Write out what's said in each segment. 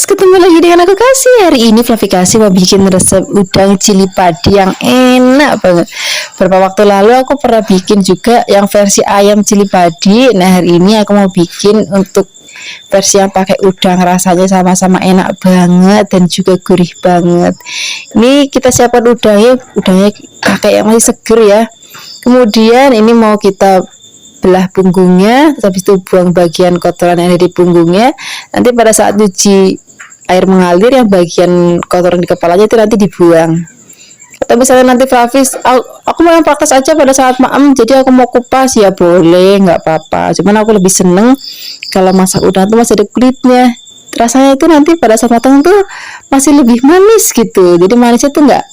ketemu lagi dengan aku Kasih. Hari ini Fluffy Kasih mau bikin resep udang cili padi yang enak banget. Beberapa waktu lalu aku pernah bikin juga yang versi ayam cili padi. Nah, hari ini aku mau bikin untuk versi yang pakai udang, rasanya sama-sama enak banget dan juga gurih banget. Ini kita siapkan udangnya pakai yang masih seger ya. Kemudian ini mau kita belah punggungnya, habis itu buang bagian kotoran yang ada di punggungnya. Nanti pada saat cuci air mengalir, yang bagian kotoran di kepalanya itu nanti dibuang. Atau misalnya nanti Flavis, aku mau yang praktis aja pada saat maem, jadi aku mau kupas ya boleh, nggak apa-apa. Cuman aku lebih seneng kalau masak udang itu masih ada kulitnya. Rasanya itu nanti pada saat matang tuh masih lebih manis gitu. Jadi manisnya tuh nggak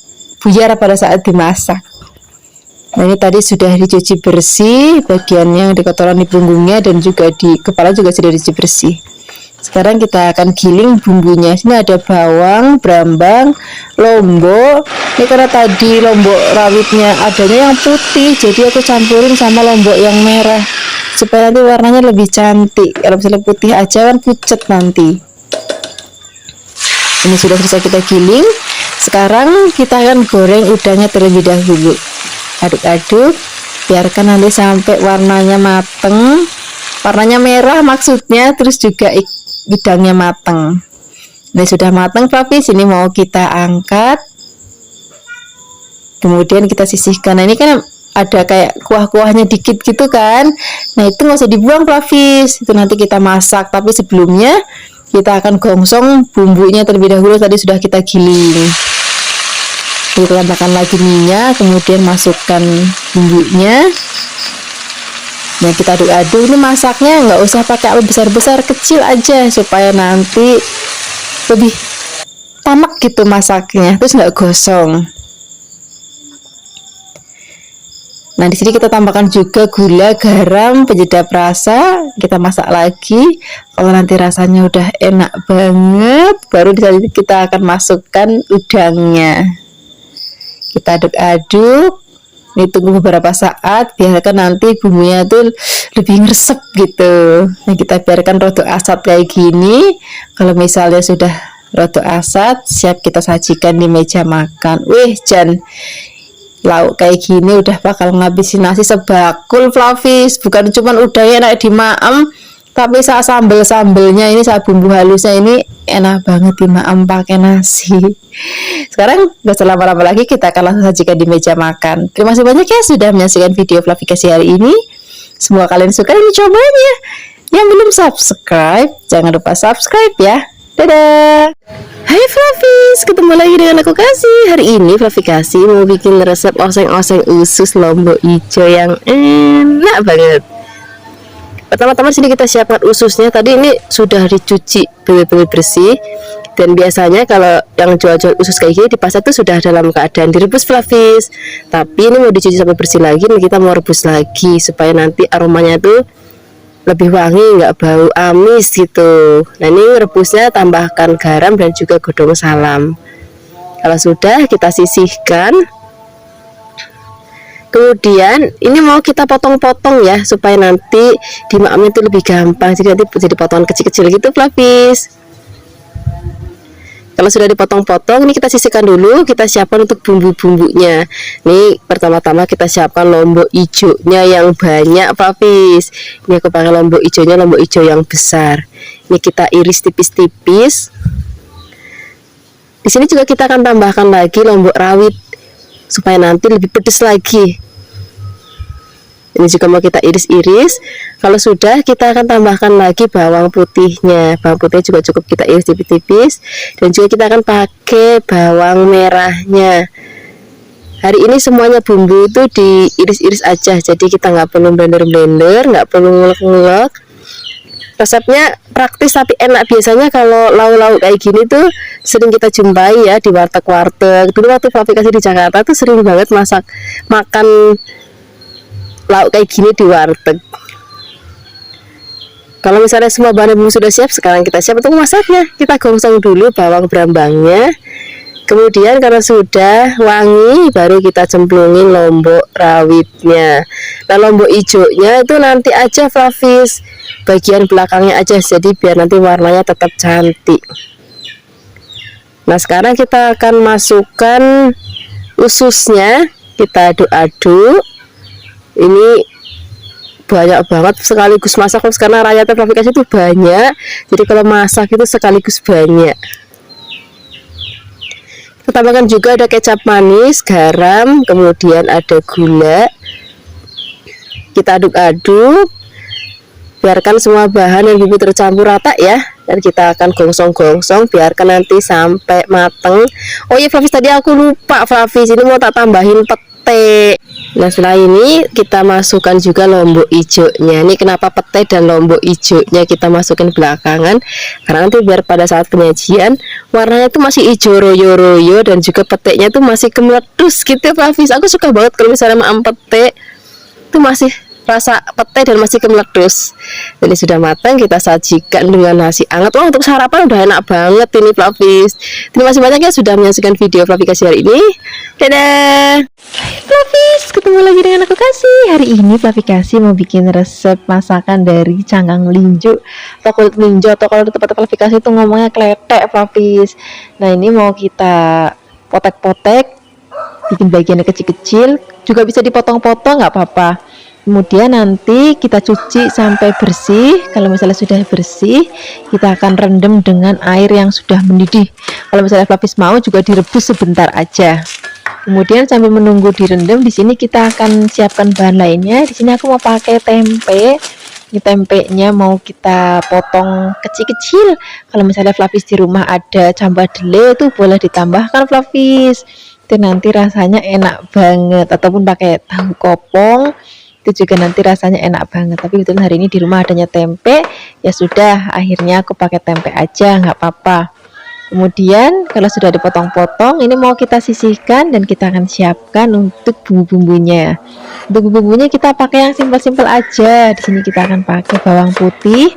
buyar pada saat dimasak. Nah, ini tadi sudah dicuci bersih bagian yang di kotoran di punggungnya dan juga di kepala juga sudah dicuci bersih. Sekarang kita akan giling bumbunya. Ini ada bawang, brambang, lombok. Ini karena tadi lombok rawitnya adanya yang putih, jadi aku campurin sama lombok yang merah supaya nanti warnanya lebih cantik. Kalau misalnya putih aja kan pucet nanti. Ini sudah selesai kita giling. Sekarang kita akan goreng udangnya terlebih dahulu. Aduk-aduk, biarkan nanti sampai warnanya mateng, warnanya merah maksudnya, terus juga udangnya mateng. Ini sudah mateng Flavis, ini mau kita angkat, kemudian kita sisihkan. Nah, ini kan ada kayak kuah-kuahnya dikit gitu kan, nah itu nggak usah dibuang Flavis, itu nanti kita masak. Tapi sebelumnya kita akan gongsong bumbunya terlebih dahulu, tadi sudah kita giling. Kita tambahkan lagi minyak, kemudian masukkan bumbunya. Nah, kita aduk-aduk. Ini masaknya nggak usah pakai api besar-besar, kecil aja supaya nanti lebih tamak gitu masaknya, terus nggak gosong. Nah, di sini kita tambahkan juga gula, garam, penyedap rasa. Kita masak lagi. Kalau nanti rasanya udah enak banget, baru di saat itu kita akan masukkan udangnya. Kita aduk-aduk, ini tunggu beberapa saat, biarkan nanti bumbunya tuh lebih ngeresep gitu. Nah, kita biarkan rodok asat kayak gini. Kalau misalnya sudah rodok asat, siap kita sajikan di meja makan. Wih, Jan, lauk kayak gini udah bakal ngabisin nasi sebakul Flavis. Bukan cuman udangnya enak dimaem, tapi saat sambel-sambelnya ini, saat bumbu halusnya ini enak banget dimaem pakai nasi. Sekarang gak usah lama-lama lagi, kita akan langsung sajikan di meja makan. Terima kasih banyak ya sudah menyaksikan video Fluffy Kasih hari ini. Semoga kalian suka dan cobanya. Yang belum subscribe, jangan lupa subscribe ya. Dadah. Hai Flavis, ketemu lagi dengan aku Kasih. Hari ini Fluffy Kasih mau bikin resep oseng-oseng usus lombok hijau yang enak banget. Pertama-tama sini kita siapkan ususnya. Tadi ini sudah dicuci benar-benar bersih. Dan biasanya kalau yang jual-jual usus kayak gini di pasar tuh sudah dalam keadaan direbus Flavis. Tapi ini mau dicuci sampai bersih lagi, nih kita mau rebus lagi supaya nanti aromanya tuh lebih wangi, nggak bau amis gitu. Nah, ini rebusnya tambahkan garam dan juga godong salam. Kalau sudah, kita sisihkan. Kemudian ini mau kita potong-potong ya supaya nanti dimakamnya itu lebih gampang. Jadi nanti jadi potongan kecil-kecil gitu Flavis. Kalau sudah dipotong-potong, ini kita sisihkan dulu. Kita siapkan untuk bumbu-bumbunya. Nih, pertama-tama kita siapkan lombok hijaunya yang banyak Flavis. Ini aku pakai lombok hijaunya, lombok hijau yang besar. Ini kita iris tipis-tipis. Di sini juga kita akan tambahkan lagi lombok rawit supaya nanti lebih pedas lagi. Ini juga mau kita iris-iris. Kalau sudah, kita akan tambahkan lagi bawang putihnya. Bawang putihnya juga cukup kita iris tipis-tipis. Dan juga kita akan pakai bawang merahnya. Hari ini semuanya bumbu itu diiris-iris aja. Jadi kita nggak perlu blender-blender, nggak perlu ngulek-ngulek. Resepnya praktis tapi enak. Biasanya kalau lauk-lauk kayak gini tuh sering kita jumpai ya di warteg-warteg. Dulu waktu Fluffy Kasih di Jakarta tuh sering banget makan lauk kayak gini di warteg. Kalau misalnya semua bahan bumbu sudah siap, sekarang kita siap untuk masaknya. Kita gongsong dulu bawang brambangnya. Kemudian karena sudah wangi, baru kita cemplungin lombok rawitnya. Nah, lombok hijaunya itu nanti aja Flavis, bagian belakangnya aja, jadi biar nanti warnanya tetap cantik. Nah, sekarang kita akan masukkan ususnya, kita aduk-aduk. Ini banyak banget sekaligus masak karena rakyatnya Fluffy Casey itu banyak, jadi kalau masak itu sekaligus banyak. Kita tambahkan juga ada kecap manis, garam, kemudian ada gula. Kita aduk-aduk, biarkan semua bahan dan bumbu tercampur rata ya, dan kita akan gongsong-gongsong, biarkan nanti sampai mateng. Oh iya Fluffy, tadi aku lupa Fluffy, ini mau tak tambahin pete. Nah, setelah ini kita masukkan juga lombok hijaunya. Ini kenapa pete dan lombok hijaunya kita masukin belakangan, karena nanti biar pada saat penyajian warnanya tuh masih hijau royo-royo, dan juga petenya tuh masih kemeletus gitu Fluffy. Aku suka banget kalau misalnya makan pete itu masih rasa pete dan masih kemeletus. Ini sudah matang, kita sajikan dengan nasi hangat. Wah, untuk sarapan udah enak banget ini Fluffy. Terima kasih banyak ya sudah menyaksikan video Fluffy Casey hari ini. Dadah. Hai Fluffy, ketemu lagi dengan aku Kasih. Hari ini Fluffy Casey mau bikin resep masakan dari cangkang linjo atau kulit linjo, atau kalau di tempat Fluffy Casey itu ngomongnya kletek Fluffy. Nah, ini mau kita potek-potek, bikin bagiannya kecil-kecil, juga bisa dipotong-potong nggak apa-apa. Kemudian nanti kita cuci sampai bersih. Kalau misalnya sudah bersih, kita akan rendam dengan air yang sudah mendidih. Kalau misalnya Fluffy mau juga direbus sebentar aja. Kemudian sambil menunggu direndam, di sini kita akan siapkan bahan lainnya. Di sini aku mau pakai tempe. Ini tempenya mau kita potong kecil-kecil. Kalau misalnya Fluffy di rumah ada cambadele, itu boleh ditambahkan Fluffy. Itu nanti rasanya enak banget. Ataupun pakai tahu kopong, itu juga nanti rasanya enak banget. Tapi kebetulan hari ini di rumah adanya tempe, ya sudah, akhirnya aku pakai tempe aja, nggak apa-apa. Kemudian kalau sudah dipotong-potong, ini mau kita sisihkan dan kita akan siapkan untuk bumbu-bumbunya. Untuk bumbunya kita pakai yang simpel-simpel aja. Di sini kita akan pakai bawang putih.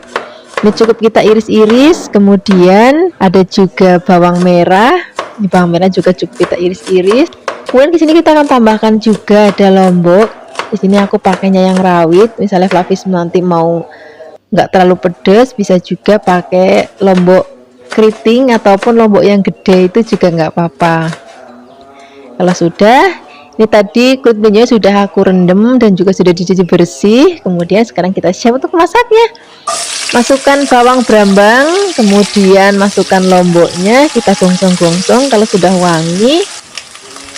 Ini cukup kita iris-iris. Kemudian ada juga bawang merah. Ini bawang merah juga cukup kita iris-iris. Kemudian di sini kita akan tambahkan juga ada lombok. Di sini aku pakainya yang rawit. Misalnya Fluffy nanti mau nggak terlalu pedas, bisa juga pakai lombok keriting ataupun lombok yang gede, itu juga nggak apa-apa. Kalau sudah, ini tadi kulit linjonya sudah aku rendam dan juga sudah dicuci bersih. Kemudian sekarang kita siap untuk masaknya. Masukkan bawang brambang, kemudian masukkan lomboknya, kita gongsong-gongsong. Kalau sudah wangi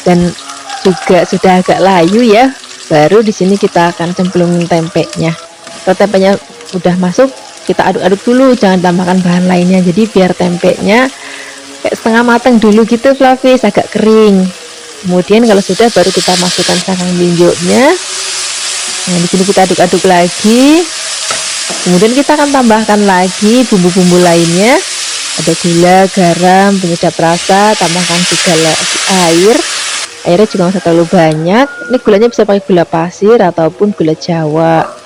dan juga sudah agak layu ya, baru di sini kita akan cemplungin tempenya. Kalau tempenya udah masuk, kita aduk-aduk dulu, jangan tambahkan bahan lainnya. Jadi biar tempenya kayak setengah matang dulu gitu Fluffy, agak kering. Kemudian kalau sudah, baru kita masukkan cangkang linjonya. Nah, di sini kita aduk-aduk lagi. Kemudian kita akan tambahkan lagi bumbu-bumbu lainnya. Ada gula, garam, penyedap rasa, tambahkan juga air. Airnya juga nggak usah terlalu banyak. Ini gulanya bisa pakai gula pasir ataupun gula Jawa.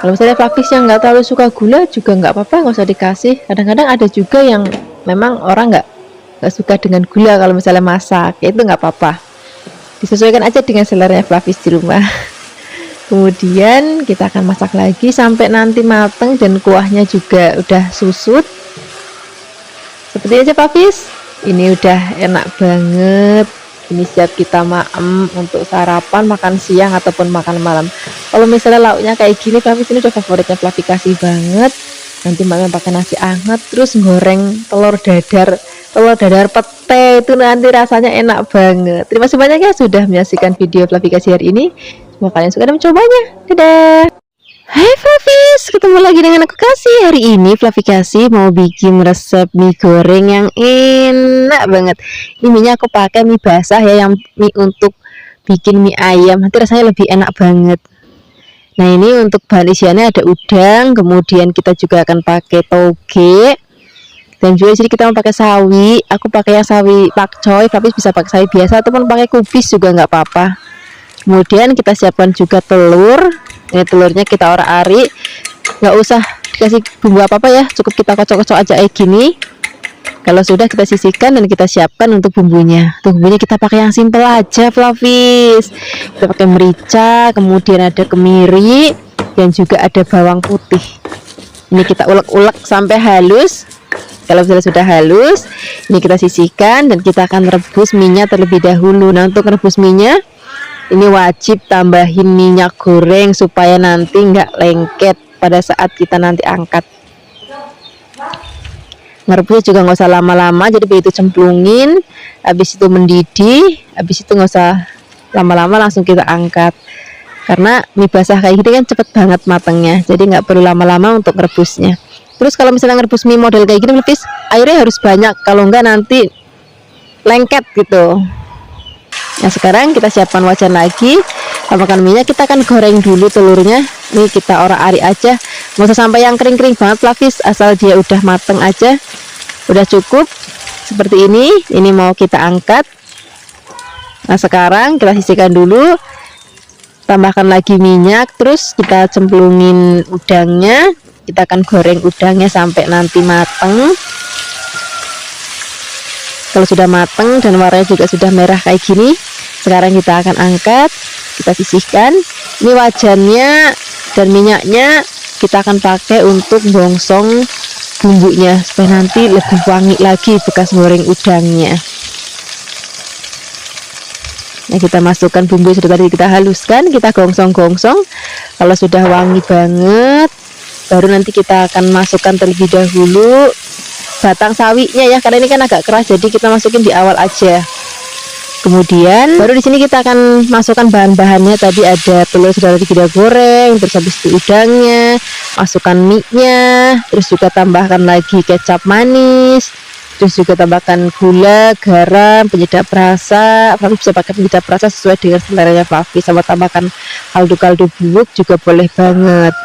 Kalau misalnya Fluffy yang nggak terlalu suka gula juga nggak apa-apa, nggak usah dikasih. Kadang-kadang ada juga yang memang orang nggak suka dengan gula kalau misalnya masak, ya itu nggak apa-apa. Disesuaikan aja dengan seleranya Fluffy di rumah. Kemudian kita akan masak lagi sampai nanti mateng dan kuahnya juga udah susut. Seperti aja Fluffy. Ini udah enak banget. Ini siap kita maem untuk sarapan, makan siang ataupun makan malam. Kalau misalnya lauknya kayak gini, Fluffy ini udah favoritnya Fluffy Casey banget. Nanti malam pakai nasi hangat, terus goreng telur dadar pete, itu nanti rasanya enak banget. Terima kasih banyak ya sudah menyaksikan video Fluffy Casey hari ini. Semoga kalian suka dan mencobanya. Dadah. Hai Fluffy, ketemu lagi dengan aku Kasih. Hari ini Fluffy Casey mau bikin resep mie goreng yang enak banget. Ini mie-nya aku pakai mie basah ya, yang mie untuk bikin mie ayam. Nanti rasanya lebih enak banget. Nah, ini untuk bahan isiannya ada udang, kemudian kita juga akan pakai toge, dan juga sini kita mau pakai sawi. Aku pakai yang sawi pakcoy, tapi bisa pakai sawi biasa ataupun pakai kubis juga nggak apa-apa. Kemudian kita siapkan juga telur. Ini telurnya kita orak-arik, nggak usah dikasih bumbu apa-apa ya, cukup kita kocok-kocok aja kayak gini. Kalau sudah, kita sisihkan dan kita siapkan untuk bumbunya. Untuk bumbunya kita pakai yang simple aja Fluffy. Kita pakai merica, kemudian ada kemiri, dan juga ada bawang putih. Ini kita ulek-ulek sampai halus. Kalau misalnya sudah halus, ini kita sisihkan dan kita akan rebus minyak terlebih dahulu. Nah, untuk rebus minyak ini wajib tambahin minyak goreng supaya nanti nggak lengket pada saat kita nanti angkat. Merebusnya juga nggak usah lama-lama, jadi begitu cemplungin, habis itu mendidih, habis itu nggak usah lama-lama, langsung kita angkat. Karena mie basah kayak gini kan cepet banget matangnya, jadi nggak perlu lama-lama untuk merebusnya. Terus kalau misalnya ngerebus mie model kayak gini, Flavis, airnya harus banyak, kalau enggak nanti lengket gitu. Nah, sekarang kita siapkan wajan lagi, tambahkan minyak, kita akan goreng dulu telurnya. Ini kita orak-arik aja, nggak usah sampai yang kering-kering banget, Flavis, asal dia udah mateng aja, udah cukup seperti ini. Ini mau kita angkat. Nah, sekarang kita sisihkan dulu, tambahkan lagi minyak, terus kita cemplungin udangnya. Kita akan goreng udangnya sampai nanti mateng. Kalau sudah mateng dan warnanya juga sudah merah kayak gini, sekarang kita akan angkat, kita sisihkan. Ini wajannya dan minyaknya kita akan pakai untuk bongsong bumbunya supaya nanti lebih wangi lagi bekas goreng udangnya. Nah, kita masukkan bumbu yang sudah tadi kita haluskan, kita gongsong-gongsong. Kalau sudah wangi banget, baru nanti kita akan masukkan terlebih dahulu batang sawinya ya, karena ini kan agak keras, jadi kita masukin di awal aja. Kemudian baru di sini kita akan masukkan bahan-bahannya. Tadi ada telur sudah tadi kita goreng, terus habis itu udangnya, masukkan mie-nya, terus juga tambahkan lagi kecap manis. Terus juga tambahkan gula, garam, penyedap rasa. Flavis bisa pakai penyedap rasa sesuai dengan seleranya Flavis. Sama tambahkan kaldu-kaldu bubuk juga boleh banget.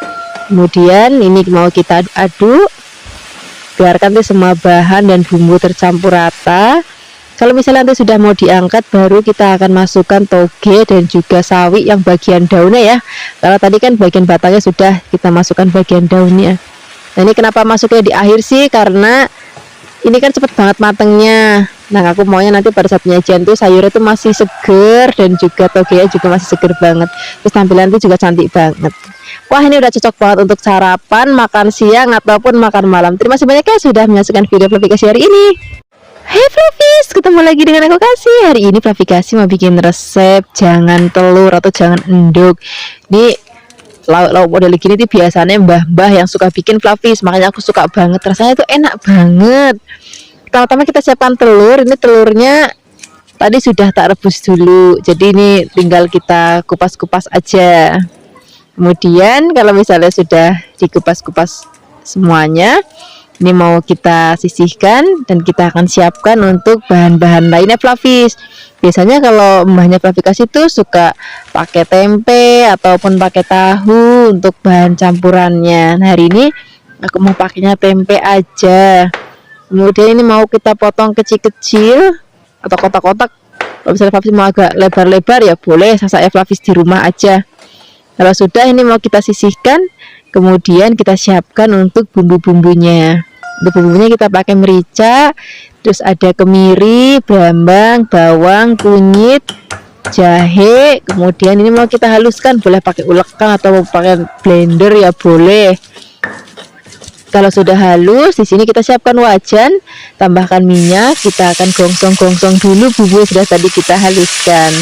Kemudian ini mau kita aduk, biarkan nanti semua bahan dan bumbu tercampur rata. Kalau misalnya nanti sudah mau diangkat, baru kita akan masukkan toge dan juga sawi yang bagian daunnya ya. Kalau tadi kan bagian batangnya sudah kita masukkan bagian daunnya. Nah, ini kenapa masuknya di akhir sih? Karena ini kan cepet banget matengnya. Nah, aku maunya nanti pada saat penyajian tuh sayurnya tuh masih seger dan juga togenya juga masih seger banget. Terus tampilan tuh juga cantik banget. Wah, ini udah cocok banget untuk sarapan, makan siang ataupun makan malam. Terima kasih banyak ya sudah menyaksikan video Flavikasi hari ini. Hey Flavis, ketemu lagi dengan aku Kasih. Hari ini Flavikasi mau bikin resep jangan telur atau jangan endog. Ini lauk-lauk model gini tuh biasanya mbah-mbah yang suka bikin Flavis, makanya aku suka banget, rasanya tuh enak banget. Pertama-tama kita siapkan telur. Ini telurnya tadi sudah tak rebus dulu, jadi ini tinggal kita kupas-kupas aja. Kemudian kalau misalnya sudah dikupas-kupas semuanya, ini mau kita sisihkan dan kita akan siapkan untuk bahan-bahan lainnya Flavis. Biasanya kalau mbahnya Flavikasi itu suka pakai tempe ataupun pakai tahu untuk bahan campurannya. Nah, hari ini aku mau pakainya tempe aja. Kemudian ini mau kita potong kecil-kecil atau kotak-kotak. Kalau misalnya Flavis mau agak lebar-lebar ya boleh, sasaknya Flavis di rumah aja. Kalau sudah, ini mau kita sisihkan. Kemudian kita siapkan untuk bumbu-bumbunya. Untuk bumbunya kita pakai merica, terus ada kemiri, brambang, bawang, kunyit, jahe. Kemudian ini mau kita haluskan, boleh pakai ulekan atau pakai blender ya boleh. Kalau sudah halus, di sini kita siapkan wajan, tambahkan minyak, kita akan gongsong-gongsong dulu bumbu yang sudah tadi kita haluskan.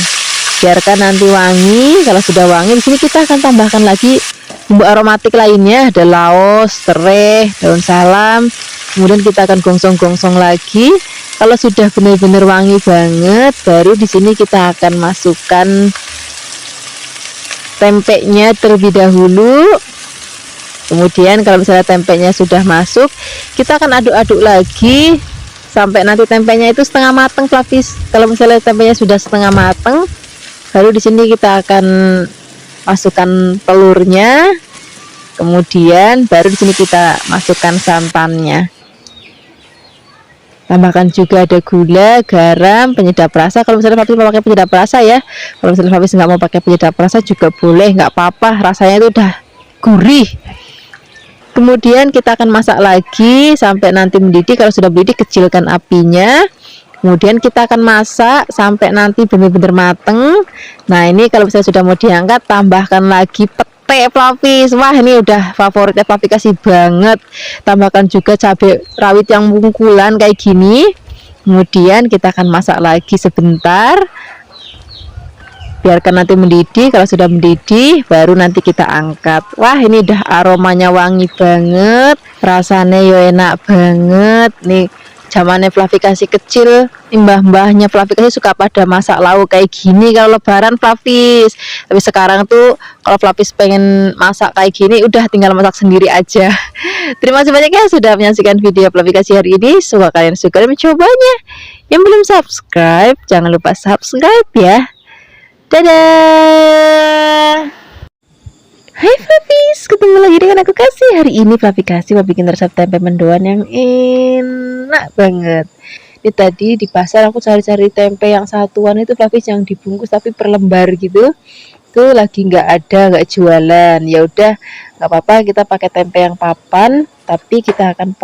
Biarkan nanti wangi. Kalau sudah wangi, di sini kita akan tambahkan lagi bumbu aromatik lainnya, ada laos, serai, daun salam. Kemudian kita akan gongsong-gongsong lagi. Kalau sudah benar-benar wangi banget, baru di sini kita akan masukkan tempenya terlebih dahulu. Kemudian kalau misalnya tempenya sudah masuk, kita akan aduk-aduk lagi sampai nanti tempenya itu setengah mateng Flavis. Kalau misalnya tempenya sudah setengah mateng, baru di sini kita akan masukkan telurnya. Kemudian baru di sini kita masukkan santannya. Tambahkan juga ada gula, garam, penyedap rasa. Kalau misalnya Flavis mau pakai penyedap rasa ya. Kalau misalnya Flavis nggak mau pakai penyedap rasa juga boleh, nggak apa-apa. Rasanya itu udah gurih. Kemudian kita akan masak lagi sampai nanti mendidih. Kalau sudah mendidih, kecilkan apinya. Kemudian kita akan masak sampai nanti benar-benar mateng. Nah, ini kalau misalnya sudah mau diangkat, tambahkan lagi pete sate Flavis. Wah, ini udah favoritnya Flavi kasih banget. Tambahkan juga cabai rawit yang bungkulan kayak gini. Kemudian kita akan masak lagi sebentar, biarkan nanti mendidih. Kalau sudah mendidih baru nanti kita angkat. Wah, ini udah aromanya wangi banget, rasanya yo enak banget nih. Zamannya Flavi kasih kecil, mbah-mbahnya Flavi kasih suka pada masak lauk kayak gini kalau lebaran Flavis. Tapi sekarang tuh kalau Flavis pengen masak kayak gini udah tinggal masak sendiri aja. Terima kasih banyak ya sudah menyaksikan video Flavi kasih hari ini. Semoga kalian suka dan mencobanya. Yang belum subscribe jangan lupa subscribe ya. Dadah. Hai Flavis, ketemu lagi dengan aku Kasih. Hari ini Flavi kasih mau bikin resep tempe mendoan yang enak banget. Ini tadi di pasar aku cari-cari tempe yang satuan itu Flavis, yang dibungkus tapi per lembar gitu. Itu lagi nggak ada, nggak jualan. Ya udah, nggak apa-apa, kita pakai tempe yang papan, tapi kita akan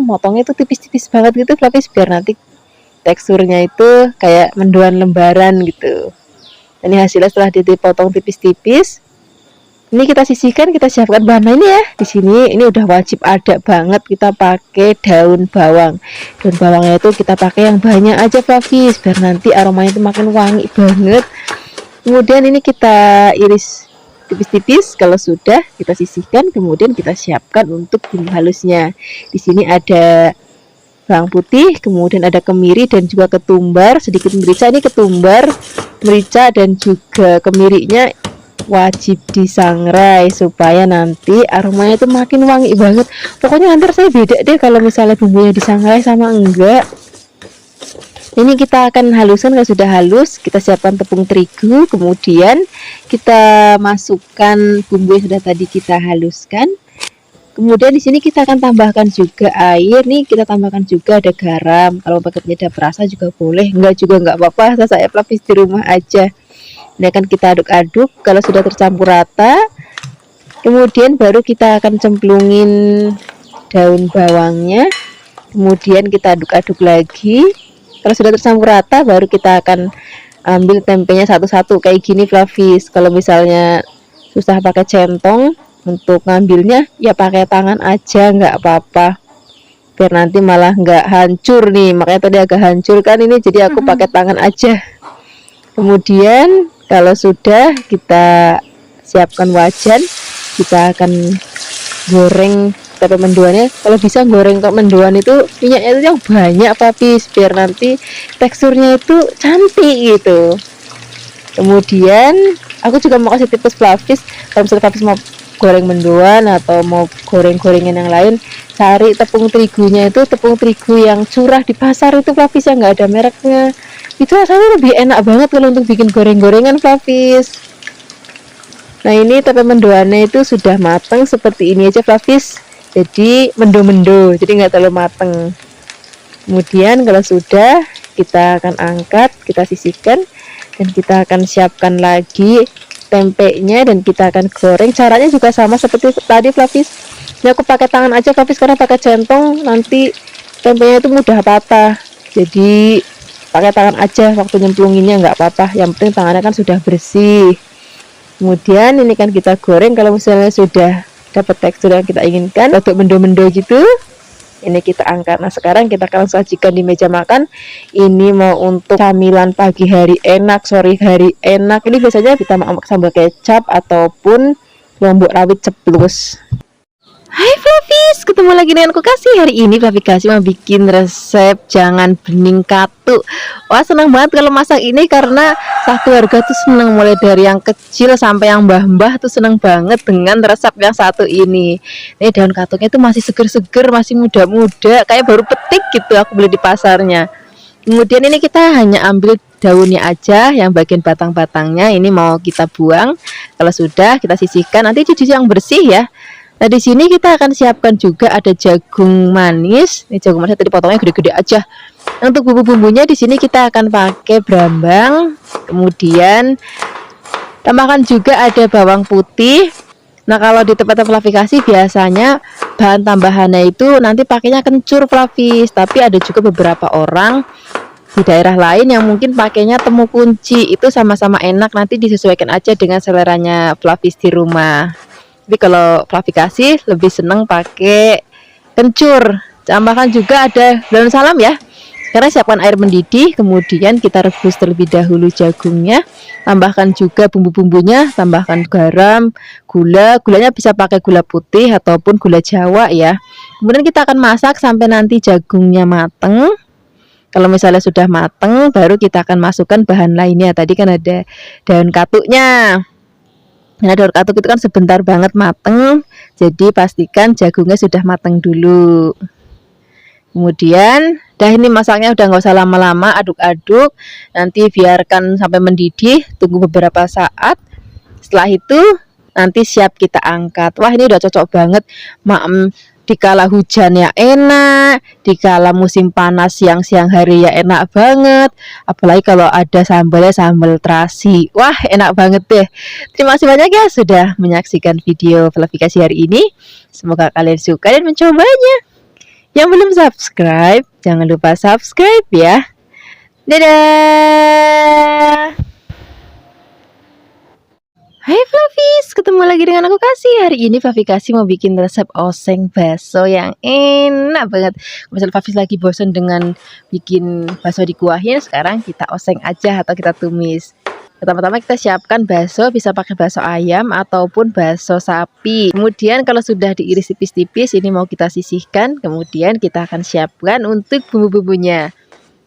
motongnya itu tipis-tipis banget gitu Flavis, biar nanti teksturnya itu kayak mendoan lembaran gitu. Ini hasilnya setelah dipotong tipis-tipis. Ini kita sisihkan, kita siapkan bahan ini ya. Di sini ini udah wajib ada banget, kita pakai daun bawang. Daun bawangnya itu kita pakai yang banyak aja Flavis, biar nanti aromanya itu makin wangi banget. Kemudian ini kita iris tipis-tipis. Kalau sudah kita sisihkan, kemudian kita siapkan untuk bumbu halusnya. Di sini ada bawang putih, kemudian ada kemiri dan juga ketumbar, sedikit merica. Ini ketumbar, merica dan juga kemirinya wajib disangrai supaya nanti aromanya itu makin wangi banget. Pokoknya nanti saya beda deh kalau misalnya bumbunya disangrai sama enggak. Ini kita akan haluskan. Kalau sudah halus kita siapkan tepung terigu, kemudian kita masukkan bumbu yang sudah tadi kita haluskan. Kemudian di sini kita akan tambahkan juga air. Nih kita tambahkan juga ada garam. Kalau pakai penyedap rasa juga boleh, enggak juga enggak apa-apa. Saya Flavis di rumah aja. Ini akan kita aduk-aduk. Kalau sudah tercampur rata, kemudian baru kita akan cemplungin daun bawangnya, kemudian kita aduk-aduk lagi. Kalau sudah tercampur rata baru kita akan ambil tempenya satu-satu kayak gini Flavis. Kalau misalnya susah pakai centong untuk ngambilnya, ya pakai tangan aja nggak apa-apa, biar nanti malah nggak hancur nih. Makanya tadi agak hancur kan ini, jadi aku pakai tangan aja. Kemudian kalau sudah kita siapkan wajan, kita akan goreng tempe mendoannya. Kalau bisa goreng kok mendoan itu minyaknya itu yang banyak Flavis, biar nanti teksturnya itu cantik gitu. Kemudian aku juga mau kasih tips Flavis, kalau misalnya Flavis mau goreng mendoan atau mau goreng-gorengan yang lain, cari tepung terigunya itu tepung terigu yang curah di pasar itu Flavis, yang nggak ada mereknya. Itu rasanya lebih enak banget kalau untuk bikin goreng-gorengan Flavis. Nah ini tempe mendoannya itu sudah matang seperti ini aja Flavis, jadi mendo-mendo, jadi nggak terlalu matang. Kemudian kalau sudah kita akan angkat, kita sisihkan, dan kita akan siapkan lagi tempenya dan kita akan goreng. Caranya juga sama seperti tadi Flavis. Ini aku pakai tangan aja Flavis, karena pakai centong nanti tempenya itu mudah patah. Jadi pakai tangan aja waktu nyemplunginnya, nggak apa-apa, yang penting tangannya kan sudah bersih. Kemudian ini kan kita goreng. Kalau misalnya sudah dapat tekstur yang kita inginkan, untuk mendo-mendo gitu, ini kita angkat. Nah sekarang kita akan sajikan di meja makan. Ini mau untuk camilan pagi hari enak, sore hari enak. Ini biasanya kita makan sambal kecap ataupun lombok rawit ceplus. Hai Flavis, ketemu lagi dengan aku Kasih. Hari ini Flavi kasih mau bikin resep jangan bening katu. Wah senang banget kalau masak ini, karena satu harga tuh senang, mulai dari yang kecil sampai yang mbah-mbah tuh senang banget dengan resep yang satu ini. Ini daun katuknya tuh masih seger-seger, masih muda-muda, kayak baru petik gitu aku beli di pasarnya. Kemudian ini kita hanya ambil daunnya aja, yang bagian batang-batangnya ini mau kita buang. Kalau sudah kita sisihkan, nanti cuci yang bersih ya. Nah di sini kita akan siapkan juga ada jagung manis. Ini jagung manis tadi potongnya gede-gede aja. Untuk bumbu-bumbunya di sini kita akan pakai brambang, kemudian tambahkan juga ada bawang putih. Nah kalau di tempat Flavi kasih biasanya bahan tambahannya itu nanti pakainya kencur Flavis, tapi ada juga beberapa orang Di daerah lain yang mungkin pakainya temu kunci, itu sama-sama enak, nanti disesuaikan aja dengan seleranya Flavis di rumah. Tapi kalau Flavi kasih lebih seneng pakai kencur. Tambahkan juga ada daun salam ya. Sekarang siapkan air mendidih, kemudian kita rebus terlebih dahulu jagungnya. Tambahkan juga bumbu-bumbunya, tambahkan garam, gulanya bisa pakai gula putih ataupun gula Jawa ya. Kemudian kita akan masak sampai nanti jagungnya mateng. Kalau misalnya sudah mateng, baru kita akan masukkan bahan lainnya. Tadi kan ada daun katuknya. Nah, daun katuk itu kan sebentar banget mateng, jadi pastikan jagungnya sudah mateng dulu. Kemudian, ini masaknya udah nggak usah lama-lama, aduk-aduk. Nanti biarkan sampai mendidih, tunggu beberapa saat. Setelah itu, nanti siap kita angkat. Wah, ini udah cocok banget, dikala hujan ya enak, dikala musim panas siang hari ya enak banget. Apalagi kalau ada sambalnya sambal terasi. Wah, enak banget deh. Terima kasih banyak ya sudah menyaksikan video Flavi kasih hari ini. Semoga kalian suka dan mencobanya. Yang belum subscribe, jangan lupa subscribe ya. Dadah. Hai Flavis, ketemu lagi dengan aku Kasih. Hari ini Flavi kasih mau bikin resep oseng bakso yang enak banget. Misalnya Flavis lagi bosan dengan bikin bakso dikuahin, sekarang kita oseng aja atau kita tumis. Pertama-tama kita siapkan bakso, bisa pakai bakso ayam ataupun bakso sapi. Kemudian kalau sudah diiris tipis-tipis, ini mau kita sisihkan. Kemudian kita akan siapkan untuk bumbu-bumbunya.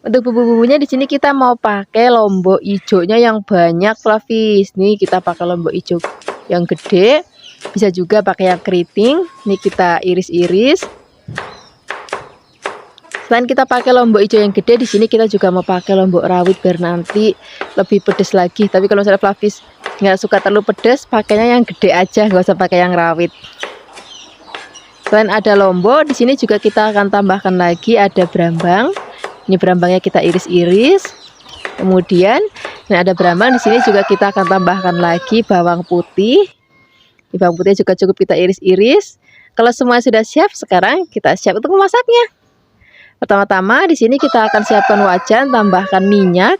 Untuk bumbu-bumbunya di sini kita mau pakai lombok hijaunya yang banyak, Flavis. Nih kita pakai lombok hijau yang gede, bisa juga pakai yang keriting. Nih kita iris-iris. Selain kita pakai lombok hijau yang gede, di sini kita juga mau pakai lombok rawit biar nanti lebih pedas lagi. Tapi kalau misalnya Flavis nggak suka terlalu pedas, pakainya yang gede aja, nggak usah pakai yang rawit. Selain ada lombok, di sini juga kita akan tambahkan lagi ada brambang. Ini brambangnya kita iris-iris. Kemudian, ini ada brambang. Di sini juga kita akan tambahkan lagi bawang putih. Di bawang putih juga cukup kita iris-iris. Kalau semua sudah siap, sekarang kita siap untuk memasaknya. Pertama-tama di sini kita akan siapkan wajan, tambahkan minyak.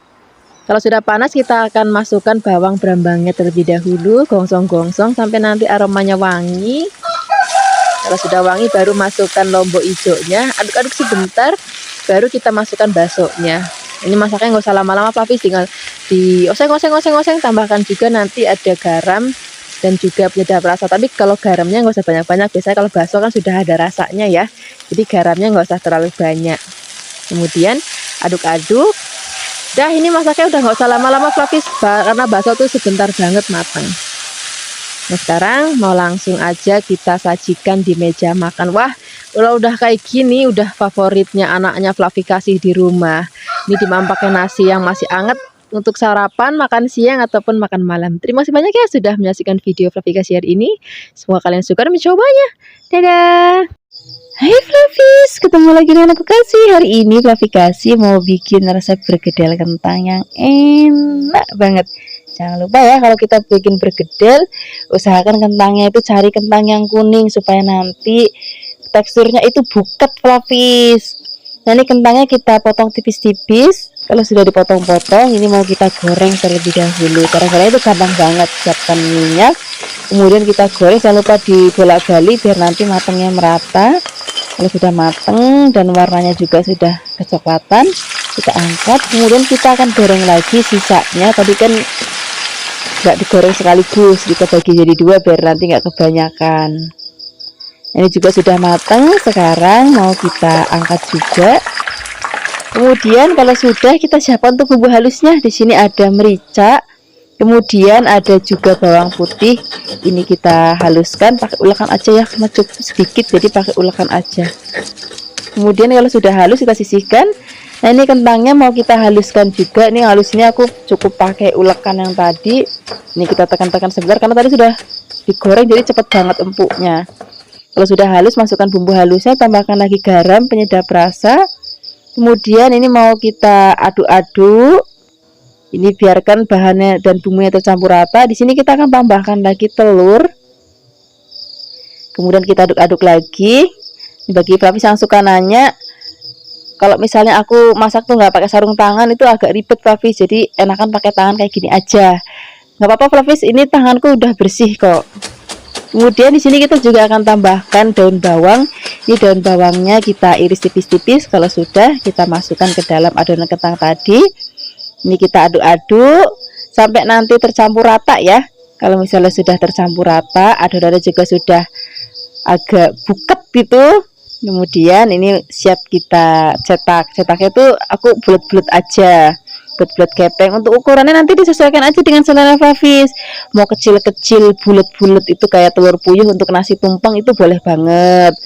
Kalau sudah panas kita akan masukkan bawang brambangnya terlebih dahulu, gongsong-gongsong sampai nanti aromanya wangi. Kalau sudah wangi baru masukkan lombok hijaunya, aduk-aduk sebentar, baru kita masukkan baksonya. Ini masaknya nggak usah lama-lama, Flavis tinggal di oseng-oseng, tambahkan juga nanti ada garam dan juga penyedap rasa. Tapi kalau garamnya nggak usah banyak-banyak, biasanya kalau bakso kan sudah ada rasanya ya, jadi garamnya nggak usah terlalu banyak. Kemudian aduk-aduk. Dah, ini masaknya udah nggak usah lama-lama, Flavis, karena bakso tuh sebentar banget matang. Nah, sekarang mau langsung aja kita sajikan di meja makan. Wah, udah kayak gini udah favoritnya anaknya Flavi kasih di rumah. Ini dimakan nasi yang masih hangat untuk sarapan, makan siang ataupun makan malam. Terima kasih banyak ya sudah menyaksikan video Flavi kasih hari ini. Semoga kalian suka dan mencobanya. Dadah. Hai Flavis, ketemu lagi dengan aku Kasih. Hari ini Flavi kasih mau bikin resep bergedel kentang yang enak banget. Jangan lupa ya, kalau kita bikin bergedel, usahakan kentangnya itu cari kentang yang kuning supaya nanti teksturnya itu buket, Flavis. Nah, ini kentangnya kita potong tipis-tipis. Kalau sudah dipotong-potong, ini mau kita goreng terlebih dahulu. Karena itu gampang banget. Siapkan minyak, kemudian kita goreng, jangan lupa dibolak-balik biar nanti matangnya merata. Kalau sudah matang dan warnanya juga sudah kecoklatan, kita angkat. Kemudian kita akan goreng lagi sisanya. Tadi kan nggak digoreng sekaligus, kita bagi jadi dua biar nanti nggak kebanyakan. Ini juga sudah matang. Sekarang mau kita angkat juga. Kemudian kalau sudah, kita siapkan untuk bumbu halusnya. Di sini ada merica, kemudian ada juga bawang putih. Ini kita haluskan pakai ulekan aja ya, karena cukup sedikit jadi pakai ulekan aja. Kemudian kalau sudah halus kita sisihkan. Nah, ini kentangnya mau kita haluskan juga. Ini halusnya aku cukup pakai ulekan yang tadi. Ini kita tekan-tekan sebentar karena tadi sudah digoreng jadi cepet banget empuknya. Kalau sudah halus, masukkan bumbu halusnya, tambahkan lagi garam, penyedap rasa. Kemudian ini mau kita aduk-aduk. Ini biarkan bahannya dan bumbunya tercampur rata. Di sini kita akan tambahkan lagi telur. Kemudian kita aduk-aduk lagi. Bagi Flavis yang suka nanya, Kalau misalnya aku masak tuh nggak pakai sarung tangan itu agak ribet Flavis, jadi enakan pakai tangan kayak gini aja. Nggak apa-apa Flavis, ini tanganku udah bersih kok. Kemudian di sini kita juga akan tambahkan daun bawang. Ini daun bawangnya kita iris tipis-tipis. Kalau sudah, kita masukkan ke dalam adonan kentang tadi. Ini kita aduk-aduk sampai nanti tercampur rata ya. Kalau misalnya sudah tercampur rata, adonannya juga sudah agak buket gitu. Kemudian ini siap kita cetak. Cetaknya itu aku bulat-bulat aja, bulat-bulat gepeng. Untuk ukurannya nanti disesuaikan aja dengan selera Flavis. Mau kecil-kecil bulat-bulat itu kayak telur puyuh untuk nasi tumpeng itu boleh banget.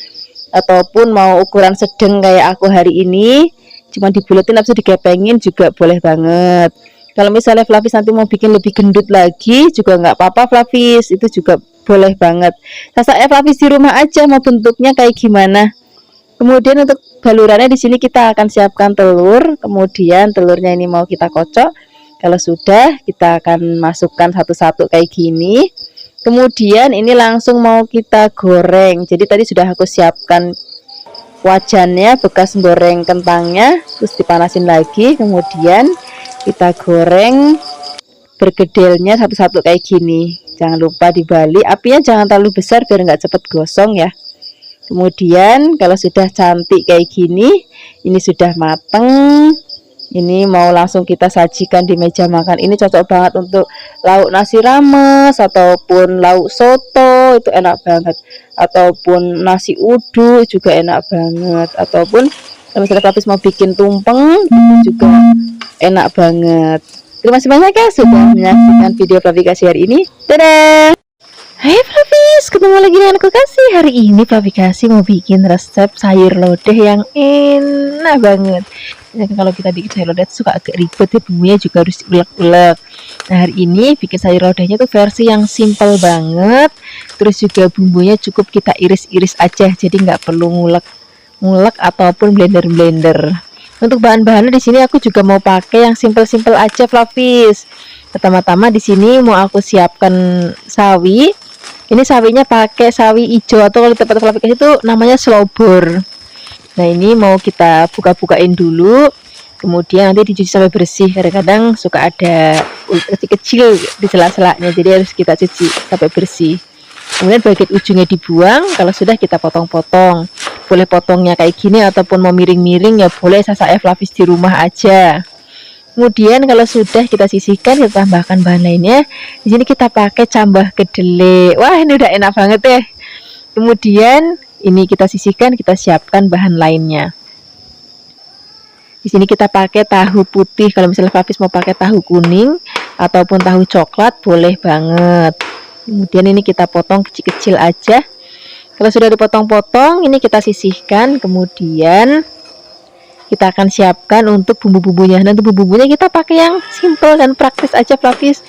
Ataupun mau ukuran sedang kayak aku hari ini, cuma dibulatin habis digepengin juga boleh banget. Kalau misalnya Flavis nanti mau bikin lebih gendut lagi juga nggak apa-apa Flavis, itu juga boleh banget. Sasaknya Flavis di rumah aja mau bentuknya kayak gimana. Kemudian untuk balurannya di sini kita akan siapkan telur. Kemudian telurnya ini mau kita kocok. Kalau sudah, kita akan masukkan satu-satu kayak gini. Kemudian ini langsung mau kita goreng. Jadi tadi sudah aku siapkan wajannya bekas goreng kentangnya, terus dipanasin lagi. Kemudian kita goreng bergedelnya satu-satu kayak gini. Jangan lupa dibalik. Apinya jangan terlalu besar biar nggak cepet gosong ya. Kemudian kalau sudah cantik kayak gini, ini sudah mateng. Ini mau langsung kita sajikan di meja makan. Ini cocok banget untuk lauk nasi rames ataupun lauk soto, itu enak banget. Ataupun nasi uduk juga enak banget. Ataupun kalau misalnya Flavis mau bikin tumpeng, itu juga enak banget. Terima kasih banyak ya sudah menyaksikan video Flavikasi hari ini. Dadah! Hai Flavis, ketemu lagi dengan aku Kasih. Hari ini Flavikasi mau bikin resep sayur lodeh yang enak banget. Ya, kalau kita bikin sayur lodeh suka agak ribet ya, bumbunya juga harus diulek-ulek. Nah hari ini bikin sayur lodehnya tuh versi yang simple banget. Terus juga bumbunya cukup kita iris-iris aja, jadi nggak perlu ngulek ataupun blender-blender. Untuk bahan-bahannya di sini aku juga mau pakai yang simple-simple aja Flavis. Pertama-tama di sini mau aku siapkan sawi. Ini sawinya pakai sawi hijau atau kalau di tempat Flavis itu namanya slobor. Nah ini mau kita buka-bukain dulu. Kemudian nanti dicuci sampai bersih. Kadang-kadang suka ada kecil-kecil di sela-selanya, jadi harus kita cuci sampai bersih. Kemudian bagian ujungnya dibuang. Kalau sudah kita potong-potong. Boleh potongnya kayak gini ataupun mau miring-miring ya boleh, sasaknya Flavis di rumah aja. Kemudian kalau sudah kita sisihkan, kita tambahkan bahan lainnya. Di sini kita pakai cambah kedelai. Wah, ini udah enak banget ya. Kemudian ini kita sisihkan, kita siapkan bahan lainnya. Di sini kita pakai tahu putih. Kalau misalnya Flavis mau pakai tahu kuning ataupun tahu coklat boleh banget. Kemudian ini kita potong kecil-kecil aja. Kalau sudah dipotong-potong, ini kita sisihkan. Kemudian kita akan siapkan untuk bumbu-bumbunya. Nanti bumbu-bumbunya kita pakai yang simple dan praktis aja Flavis.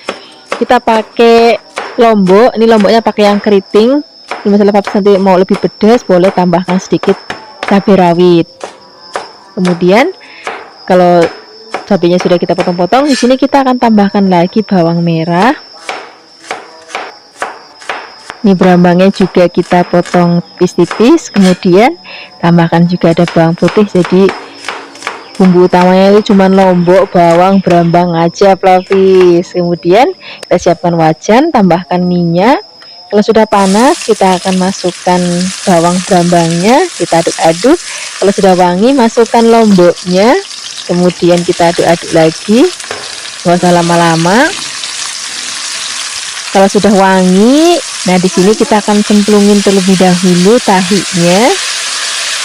Kita pakai lombok. Ini lomboknya pakai yang keriting. Kalau misalnya Flavis nanti mau lebih pedas, boleh tambahkan sedikit cabai rawit. Kemudian kalau cabainya sudah kita potong-potong, di sini kita akan tambahkan lagi bawang merah. Ini berambangnya juga kita potong tipis-tipis. Kemudian tambahkan juga ada bawang putih. Jadi bumbu utamanya itu cuma lombok, bawang, berambang aja Flavis. Kemudian kita siapkan wajan, tambahkan minyak. Kalau sudah panas, kita akan masukkan bawang berambangnya, kita aduk-aduk. Kalau sudah wangi, masukkan lomboknya. Kemudian kita aduk-aduk lagi, nggak usah lama-lama. Kalau sudah wangi, nah di sini kita akan cemplungin terlebih dahulu tahinya.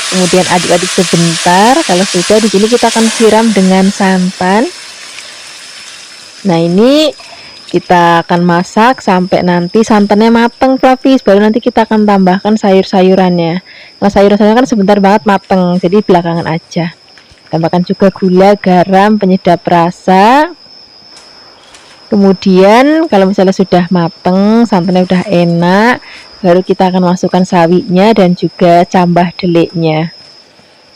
Kemudian aduk-aduk sebentar. Kalau sudah, di sini kita akan siram dengan santan. Nah ini kita akan masak sampai nanti santannya mateng Flavis. Baru nanti kita akan tambahkan sayur-sayurannya. Nah sayur-sayurannya kan sebentar banget mateng, jadi belakangan aja. Tambahkan juga gula, garam, penyedap rasa. Kemudian kalau misalnya sudah mateng, santannya udah enak, baru kita akan masukkan sawinya dan juga cambah deliknya.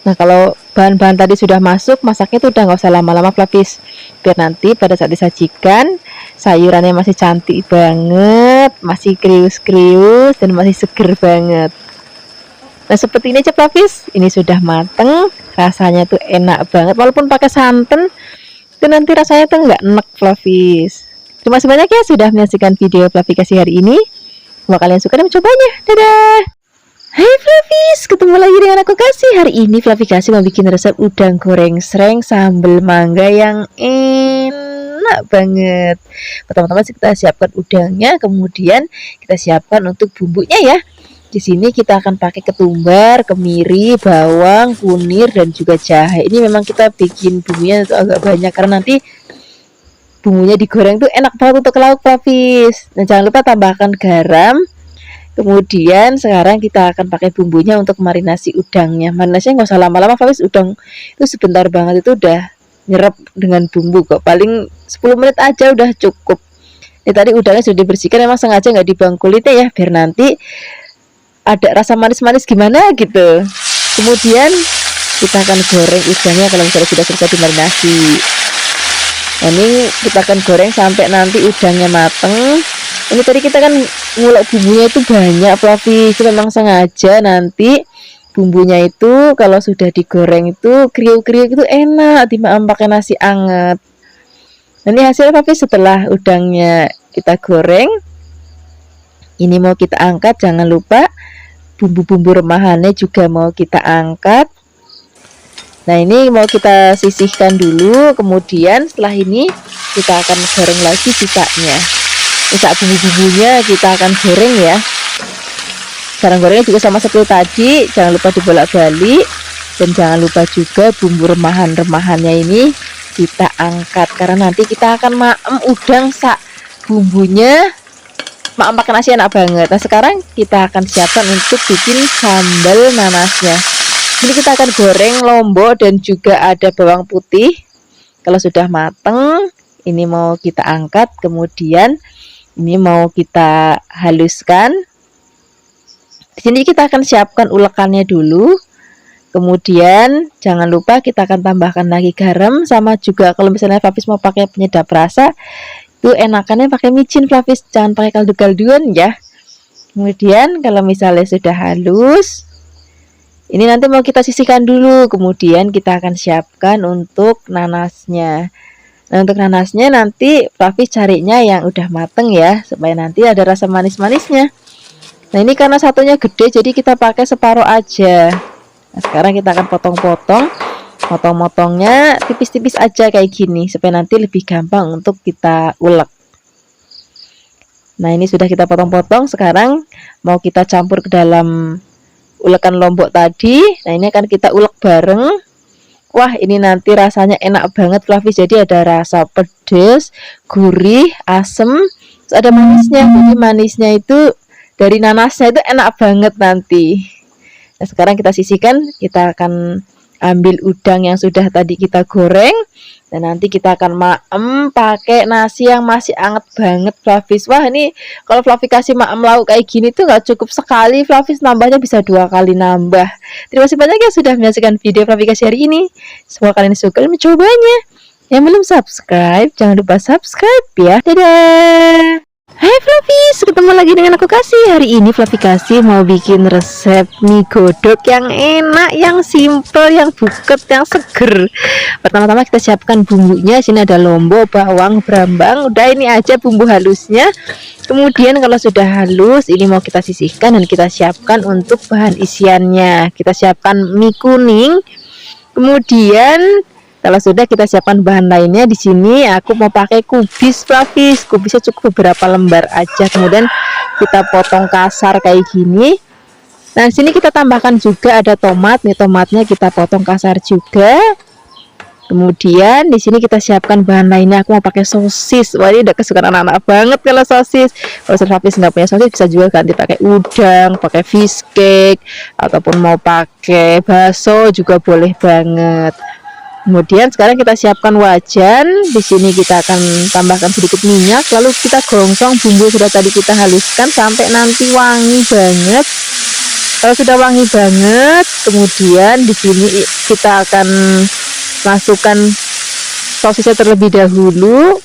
Nah kalau bahan-bahan tadi sudah masuk, masaknya itu udah nggak usah lama-lama Flavis, biar nanti pada saat disajikan sayurannya masih cantik banget, masih krius-krius dan masih seger banget. Nah seperti ini aja Flavis, ini sudah mateng, rasanya tuh enak banget. Walaupun pakai santan itu nanti rasanya tuh nggak enek Flavis. Terima kasih banyak ya sudah menyaksikan video Flavikasi hari ini. Semoga kalian suka dan mencobanya. Dadah. Hai Flavis, ketemu lagi dengan aku Kasih. Hari ini Flavikasi mau bikin resep udang goreng sreng sambal mangga yang enak banget. Pertama-tama kita siapkan udangnya, kemudian kita siapkan untuk bumbunya ya. Di sini kita akan pakai ketumbar, kemiri, bawang, kunir, dan juga jahe. Ini memang kita bikin bumbunya itu agak banyak karena nanti bumbunya digoreng tuh enak banget untuk lauk Flavis. Dan jangan lupa tambahkan garam. Kemudian sekarang kita akan pakai bumbunya untuk marinasi udangnya. Marinasinya nggak usah lama-lama Flavis, udang itu sebentar banget itu udah nyerap dengan bumbu kok. Paling 10 menit aja udah cukup. Ini tadi udangnya sudah dibersihkan, memang sengaja nggak dibuang kulitnya ya, biar nanti ada rasa manis-manis gimana gitu. Kemudian kita akan goreng udangnya kalau misalnya sudah selesai dimarinasi. Nah, ini kita akan goreng sampai nanti udangnya mateng. Ini tadi kita kan ngulek bumbunya itu banyak Flavis, itu memang sengaja nanti bumbunya itu kalau sudah digoreng itu kriuk-kriuk itu enak dimakan pakai nasi anget. Nah, ini hasilnya Flavis setelah udangnya kita goreng. Ini mau kita angkat, jangan lupa bumbu-bumbu remahannya juga mau kita angkat. Nah, ini mau kita sisihkan dulu, kemudian setelah ini kita akan goreng lagi sisanya. Sisa bumbu-bumbunya kita akan goreng ya. Cara gorengnya juga sama seperti tadi, jangan lupa dibolak-balik, dan jangan lupa juga bumbu remahan-remahannya ini kita angkat karena nanti kita akan maem udang sak bumbunya maem pakai nasi enak banget. Nah sekarang kita akan siapkan untuk bikin sambal nanasnya. Ini kita akan goreng lombok dan juga ada bawang putih. Kalau sudah mateng, ini mau kita angkat, kemudian ini mau kita haluskan. Di sini kita akan siapkan ulekannya dulu. Kemudian jangan lupa kita akan tambahkan lagi garam, sama juga kalau misalnya Flavis mau pakai penyedap rasa, itu enakannya pakai micin Flavis, jangan pakai kaldu-kalduan ya. Kemudian kalau misalnya sudah halus, ini nanti mau kita sisihkan dulu. Kemudian kita akan siapkan untuk nanasnya. Nah, untuk nanasnya nanti Flavis carinya yang udah mateng ya, supaya nanti ada rasa manis-manisnya. Nah, ini karena satunya gede, jadi kita pakai separuh aja. Nah, sekarang kita akan potong-potong. Potong-potongnya tipis-tipis aja kayak gini, supaya nanti lebih gampang untuk kita ulek. Nah, ini sudah kita potong-potong. Sekarang mau kita campur ke dalam ulekan lombok tadi. Nah, ini akan kita ulek bareng. Wah, ini nanti rasanya enak banget Flavis. Jadi ada rasa pedas, gurih, asem, terus ada manisnya. Jadi manisnya itu dari nanasnya itu enak banget nanti. Nah, sekarang kita sisihkan, kita akan ambil udang yang sudah tadi kita goreng. Dan nanti kita akan maem pakai nasi yang masih anget banget Flavis. Wah, ini kalau Flavis kasih maem lauk kayak gini tuh nggak cukup sekali, Flavis nambahnya bisa 2 kali nambah. Terima kasih banyak ya sudah menyaksikan video Flavis kasih hari ini. Semoga kalian suka dan mencobanya. Yang belum subscribe, jangan lupa subscribe ya. Dadah. Hai Flavis, ketemu lagi dengan aku Kasih. Hari ini Flavikasi mau bikin resep mie godok yang enak, yang simple, yang buket, yang seger. Pertama-tama kita siapkan bumbunya. Sini ada lombok, bawang, brambang. Udah, ini aja bumbu halusnya. Kemudian kalau sudah halus, ini mau kita sisihkan dan kita siapkan untuk bahan isiannya. Kita siapkan mie kuning. Kemudian kalau sudah kita siapkan bahan lainnya, di sini aku mau pakai kubis Flavis. Kubisnya cukup beberapa lembar aja. Kemudian kita potong kasar kayak gini. Nah, di sini kita tambahkan juga ada tomat. Nih, tomatnya kita potong kasar juga. Kemudian di sini kita siapkan bahan lainnya. Aku mau pakai sosis. Wah, ini udah kesukaan anak-anak banget kalau sosis. Kalau Flavis nggak punya sosis, bisa juga ganti pakai udang, pakai fish cake, ataupun mau pakai bakso juga boleh banget. Kemudian sekarang kita siapkan wajan. Di sini kita akan tambahkan sedikit minyak, lalu kita gongsong bumbu sudah tadi kita haluskan sampai nanti wangi banget. Kalau sudah wangi banget, kemudian di sini kita akan masukkan sosisnya terlebih dahulu.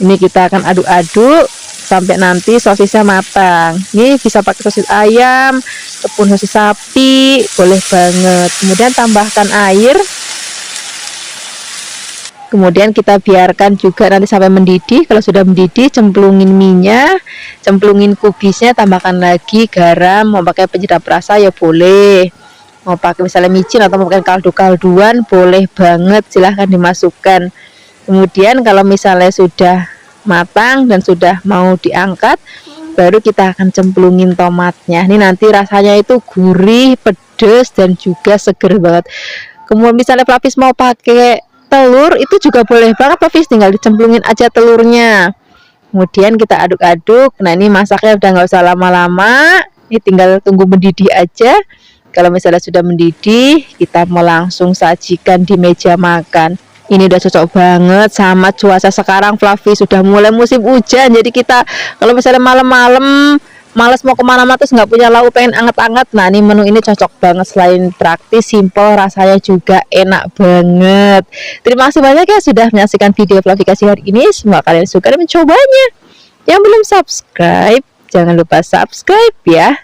Ini kita akan aduk-aduk. sampai nanti sosisnya matang. Ini bisa pakai sosis ayam ataupun sosis sapi, boleh banget. Kemudian tambahkan air. Kemudian kita biarkan juga nanti sampai mendidih. Kalau sudah mendidih, cemplungin minyak, cemplungin kubisnya, tambahkan lagi garam. Mau pakai penyedap rasa ya boleh, mau pakai misalnya micin atau mau pakai kaldu-kalduan boleh banget, silahkan dimasukkan. Kemudian kalau misalnya sudah matang dan sudah mau diangkat, baru kita akan cemplungin tomatnya. Ini nanti rasanya itu gurih, pedas, dan juga seger banget. Kemudian misalnya Flavis mau pakai telur, itu juga boleh banget Flavis, tinggal dicemplungin aja telurnya. Kemudian kita aduk-aduk. Nah, ini masaknya udah nggak usah lama-lama, ini tinggal tunggu mendidih aja. Kalau misalnya sudah mendidih, kita mau langsung sajikan di meja makan. Ini udah cocok banget sama cuaca sekarang Flavis, sudah mulai musim hujan. Jadi kita kalau misalnya malam-malam males mau kemana-mana terus nggak punya lauk, pengen anget-anget, nah ini menu ini cocok banget. Selain praktis, simple, rasanya juga enak banget. Terima kasih banyak ya sudah menyaksikan video Flavikasi hari ini. Semoga kalian suka dan mencobanya. Yang belum subscribe, jangan lupa subscribe ya.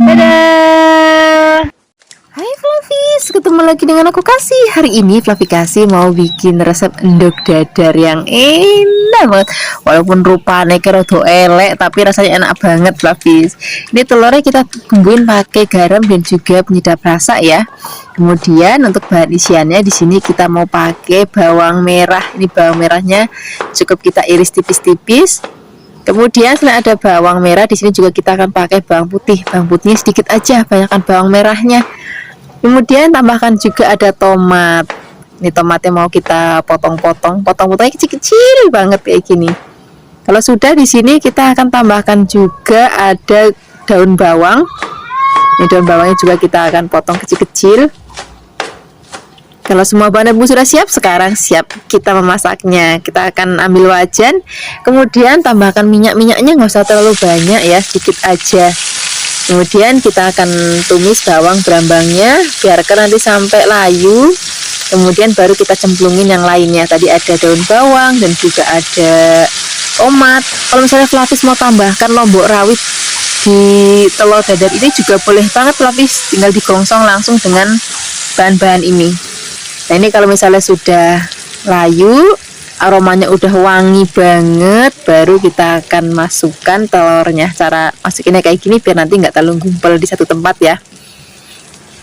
Dadah. Hai Flavis, ketemu lagi dengan aku Kasih. Hari ini Flavikasi mau bikin resep endog dadar yang enak banget. Walaupun rupanya rada elek, tapi rasanya enak banget Flavis. Ini telurnya kita bumbuin pakai garam dan juga penyedap rasa ya. Kemudian untuk bahan isiannya di sini kita mau pakai bawang merah. Ini bawang merahnya cukup kita iris tipis-tipis. Kemudian selain ada bawang merah, di sini juga kita akan pakai bawang putih. Bawang putihnya sedikit aja, banyakkan bawang merahnya. Kemudian tambahkan juga ada tomat. Ini tomatnya mau kita potong-potong, potong-potongnya kecil-kecil banget kayak gini. Kalau sudah, di sini kita akan tambahkan juga ada daun bawang. Ini daun bawangnya juga kita akan potong kecil-kecil. Kalau semua bahan bumbu sudah siap, sekarang siap kita memasaknya. Kita akan ambil wajan, kemudian tambahkan minyak-minyaknya nggak usah terlalu banyak ya, sedikit aja. Kemudian kita akan tumis bawang berambangnya, biarkan nanti sampai layu. Kemudian baru kita cemplungin yang lainnya. Tadi ada daun bawang dan juga ada tomat. Kalau misalnya Flavis mau tambahkan lombok rawit di telur dadar ini juga boleh banget Flavis, tinggal digongsong langsung dengan bahan-bahan ini. Nah, ini kalau misalnya sudah layu, aromanya udah wangi banget, baru kita akan masukkan telurnya. Cara masukinnya kayak gini biar nanti nggak terlalu gumpal di satu tempat ya.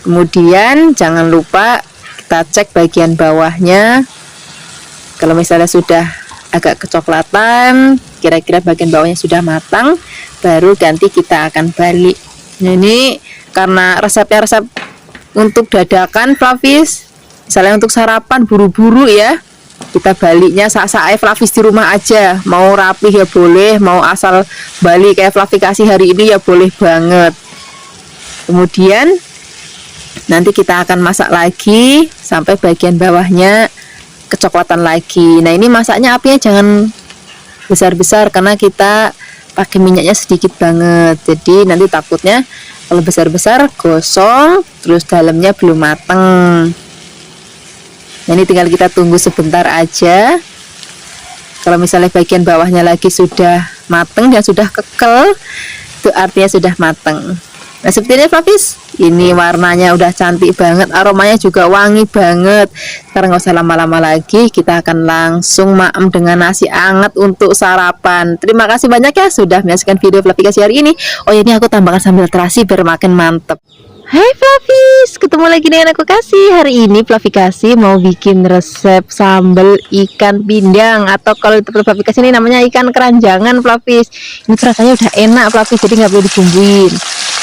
Kemudian jangan lupa kita cek bagian bawahnya. Kalau misalnya sudah agak kecoklatan, kira-kira bagian bawahnya sudah matang, baru ganti kita akan balik. Nah, ini karena resepnya resep untuk dadakan Flavis, misalnya untuk sarapan buru-buru ya, kita baliknya saat-saat Flavis di rumah aja. Mau rapih ya boleh, mau asal balik kayak Flavikasi hari ini ya boleh banget. Kemudian nanti kita akan masak lagi sampai bagian bawahnya kecoklatan lagi. Nah, ini masaknya apinya jangan besar-besar karena kita pakai minyaknya sedikit banget. Jadi nanti takutnya kalau besar-besar gosong terus dalamnya belum mateng. Nah, ini tinggal kita tunggu sebentar aja. Kalau misalnya bagian bawahnya lagi sudah mateng dan sudah kekel, itu artinya sudah mateng. Nah, seperti ini Flavis, ini warnanya udah cantik banget, aromanya juga wangi banget. Sekarang nggak usah lama-lama lagi, kita akan langsung maem dengan nasi anget untuk sarapan. Terima kasih banyak ya sudah menyaksikan video Flavikasi hari ini. Oh ya, ini aku tambahkan sambal terasi biar makin mantep. Hai Flavis, ketemu lagi dengan aku Kasih. Hari ini Flavikasi mau bikin resep sambal ikan pindang, atau kalau di tempat Flavikasi ini namanya ikan keranjangan Flavis. Ini rasanya udah enak Flavis, jadi nggak perlu dibumbuin.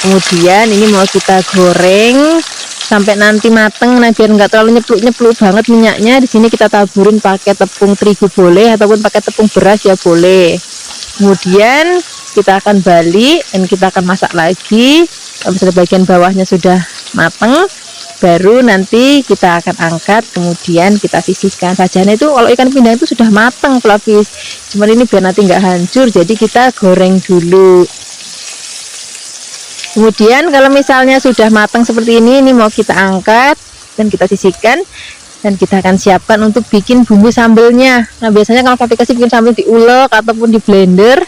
Kemudian ini mau kita goreng sampai nanti mateng. Nah, biar nggak terlalu nyepluk-nyepluk banget minyaknya, di sini kita taburin pakai tepung terigu boleh, ataupun pakai tepung beras ya boleh. Kemudian kita akan balik dan kita akan masak lagi. Kalau misalnya bagian bawahnya sudah mateng, baru nanti kita akan angkat, kemudian kita sisihkan. Sajiannya itu kalau ikan pindang itu sudah mateng Flavis, cuman ini biar nanti nggak hancur, jadi kita goreng dulu. Kemudian kalau misalnya sudah matang seperti ini mau kita angkat dan kita sisihkan, dan kita akan siapkan untuk bikin bumbu sambelnya. Nah, biasanya kalau Flavikasi bikin sambal diulek ataupun di blender.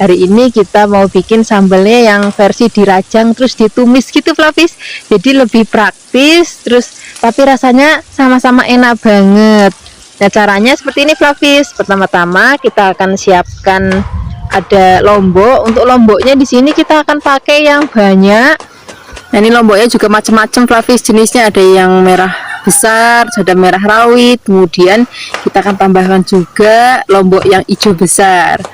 Hari ini kita mau bikin sambalnya yang versi dirajang terus ditumis gitu Flavis. Jadi lebih praktis terus tapi rasanya sama-sama enak banget. Nah, caranya seperti ini Flavis. Pertama-tama kita akan siapkan ada lombok. Untuk lomboknya di sini kita akan pakai yang banyak. Nah, ini lomboknya juga macam-macam Flavis, jenisnya ada yang merah besar, ada merah rawit. Kemudian kita akan tambahkan juga lombok yang hijau besar.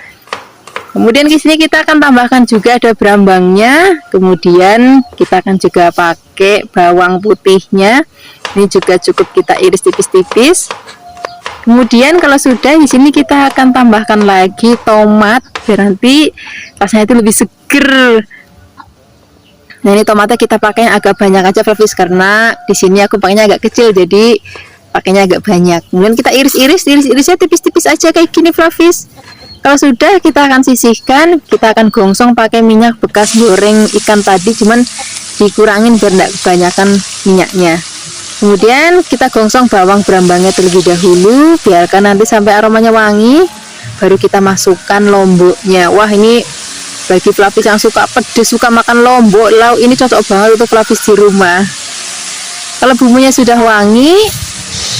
Kemudian di sini kita akan tambahkan juga ada berambangnya. Kemudian kita akan juga pakai bawang putihnya. Ini juga cukup kita iris tipis-tipis. Kemudian kalau sudah di sini kita akan tambahkan lagi tomat biar nanti rasanya itu lebih seger. Nah, ini tomatnya kita pakai yang agak banyak aja Flavis karena di sini aku pakainya agak kecil jadi pakainya agak banyak. Kemudian kita irisnya tipis-tipis aja kayak gini Flavis. Kalau sudah kita akan sisihkan, kita akan gongsong pakai minyak bekas goreng ikan tadi, cuman dikurangin biar tidak kebanyakan minyaknya. Kemudian kita gongsong bawang berambangnya terlebih dahulu, biarkan nanti sampai aromanya wangi, baru kita masukkan lomboknya. Wah, ini bagi Flavis yang suka pedas, suka makan lombok, lauk ini cocok banget untuk Flavis di rumah. Kalau bumbunya sudah wangi,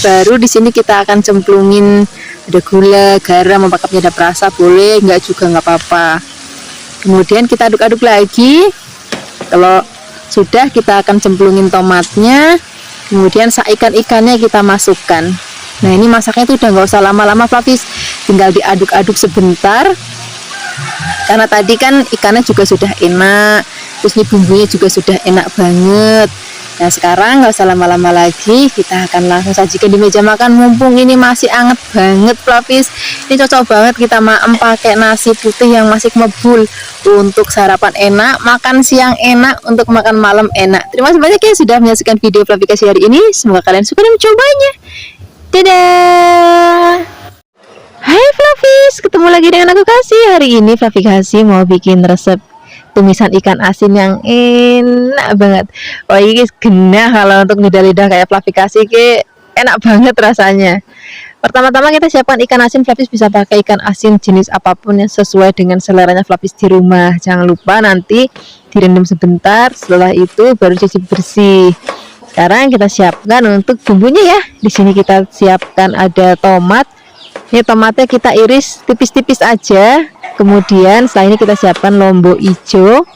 baru di sini kita akan cemplungin ada gula, garam, apakah penyedap rasa boleh, enggak juga nggak apa-apa. Kemudian kita aduk-aduk lagi. Kalau sudah kita akan cemplungin tomatnya. Kemudian ikan-ikannya kita masukkan. Nah, ini masaknya itu udah nggak usah lama-lama Flavis, tinggal diaduk-aduk sebentar. Karena tadi kan ikannya juga sudah enak, terus ini bumbunya juga sudah enak banget. Nah, sekarang nggak usah lama-lama lagi, kita akan langsung sajikan di meja makan. Mumpung ini masih anget banget Flavis, ini cocok banget kita maem pakai nasi putih yang masih ngebul. Untuk sarapan enak, makan siang enak, untuk makan malam enak. Terima kasih banyak ya sudah menyaksikan video Flavikasi hari ini. Semoga kalian suka dan mencobanya. Dadah. Hai Flavis, ketemu lagi dengan aku Kasih. Hari ini Flavikasi mau bikin resep tumisan ikan asin yang enak banget. Wah, ini genah kalau untuk lidah-lidah kayak Flavikasi ke enak banget rasanya. Pertama-tama kita siapkan ikan asin. Flavis bisa pakai ikan asin jenis apapun yang sesuai dengan seleranya Flavis di rumah. Jangan lupa nanti direndam sebentar, setelah itu baru cuci bersih. Sekarang kita siapkan untuk bumbunya ya. Di sini kita siapkan ada tomat. Ini tomatnya kita iris tipis-tipis aja. Kemudian setelah ini kita siapkan lombok hijau.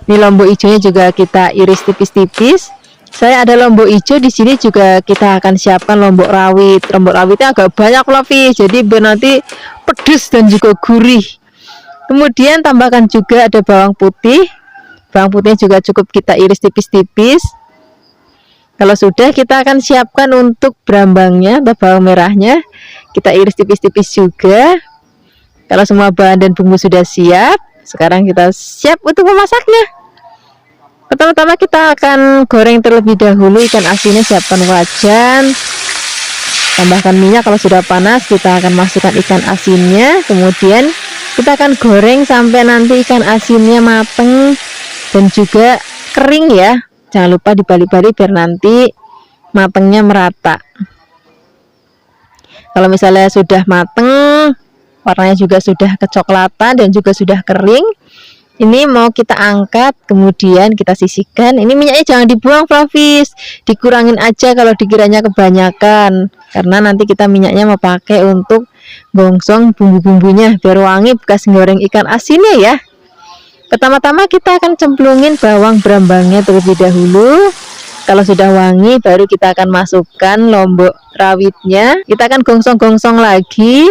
Ini lombok hijaunya juga kita iris tipis-tipis. Saya ada lombok hijau, di sini juga kita akan siapkan lombok rawit. Lombok rawitnya agak banyak Flavis, jadi biar nanti pedas dan juga gurih. Kemudian tambahkan juga ada bawang putih. Bawang putihnya juga cukup kita iris tipis-tipis. Kalau sudah, kita akan siapkan untuk berambangnya atau bawang merahnya. Kita iris tipis-tipis juga. Kalau semua bahan dan bumbu sudah siap, sekarang kita siap untuk memasaknya. Pertama-tama kita akan goreng terlebih dahulu ikan asinnya. Siapkan wajan, tambahkan minyak. Kalau sudah panas, kita akan masukkan ikan asinnya. Kemudian kita akan goreng sampai nanti ikan asinnya mateng dan juga kering ya. Jangan lupa dibalik-balik biar nanti matengnya merata. Kalau misalnya sudah mateng, warnanya juga sudah kecoklatan dan juga sudah kering, ini mau kita angkat, kemudian kita sisihkan. Ini minyaknya jangan dibuang Flavis, dikurangin aja kalau dikiranya kebanyakan, karena nanti kita minyaknya mau pakai untuk gongsong bumbu-bumbunya biar wangi bekas goreng ikan asinnya ya. Pertama-tama kita akan cemplungin bawang berambangnya terlebih dahulu. Kalau sudah wangi, baru kita akan masukkan lombok rawitnya. Kita akan gongsong-gongsong lagi.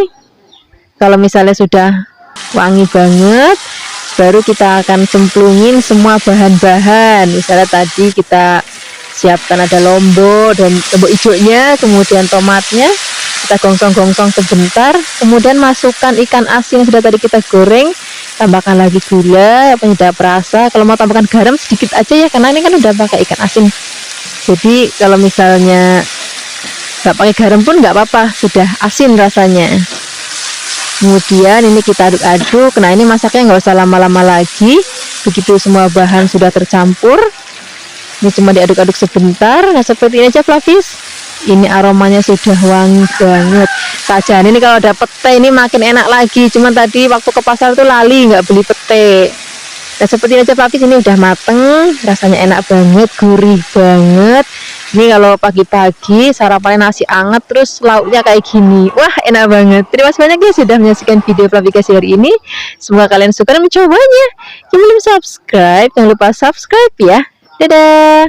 Kalau misalnya sudah wangi banget, baru kita akan cemplungin semua bahan-bahan. Misalnya tadi kita siapkan ada lombok dan lombok hijaunya, kemudian tomatnya. Kita gongsong-gongsong sebentar, kemudian masukkan ikan asin yang sudah tadi kita goreng. Tambahkan lagi gula, penyedap rasa. Kalau mau tambahkan garam sedikit aja ya, karena ini kan udah pakai ikan asin. Jadi kalau misalnya nggak pakai garam pun nggak apa-apa, sudah asin rasanya. Kemudian ini kita aduk-aduk. Nah, ini masaknya nggak usah lama-lama lagi. Begitu semua bahan sudah tercampur, Ini cuma diaduk-aduk sebentar. Nah seperti ini aja Flavis. Ini aromanya sudah wangi banget. Saja ini kalau ada pete ini makin enak lagi. Cuman tadi waktu ke pasar tuh lali nggak beli pete. Nah seperti ini aja Flavis, ini udah mateng. Rasanya enak banget, gurih banget. Ini kalau pagi-pagi sarapan nasi anget terus lauknya kayak gini. Wah enak banget. Terima kasih banyak ya sudah menyaksikan video Flavikas hari ini. Semoga kalian suka dan mencobanya. Yang belum subscribe jangan lupa subscribe ya. Dadah.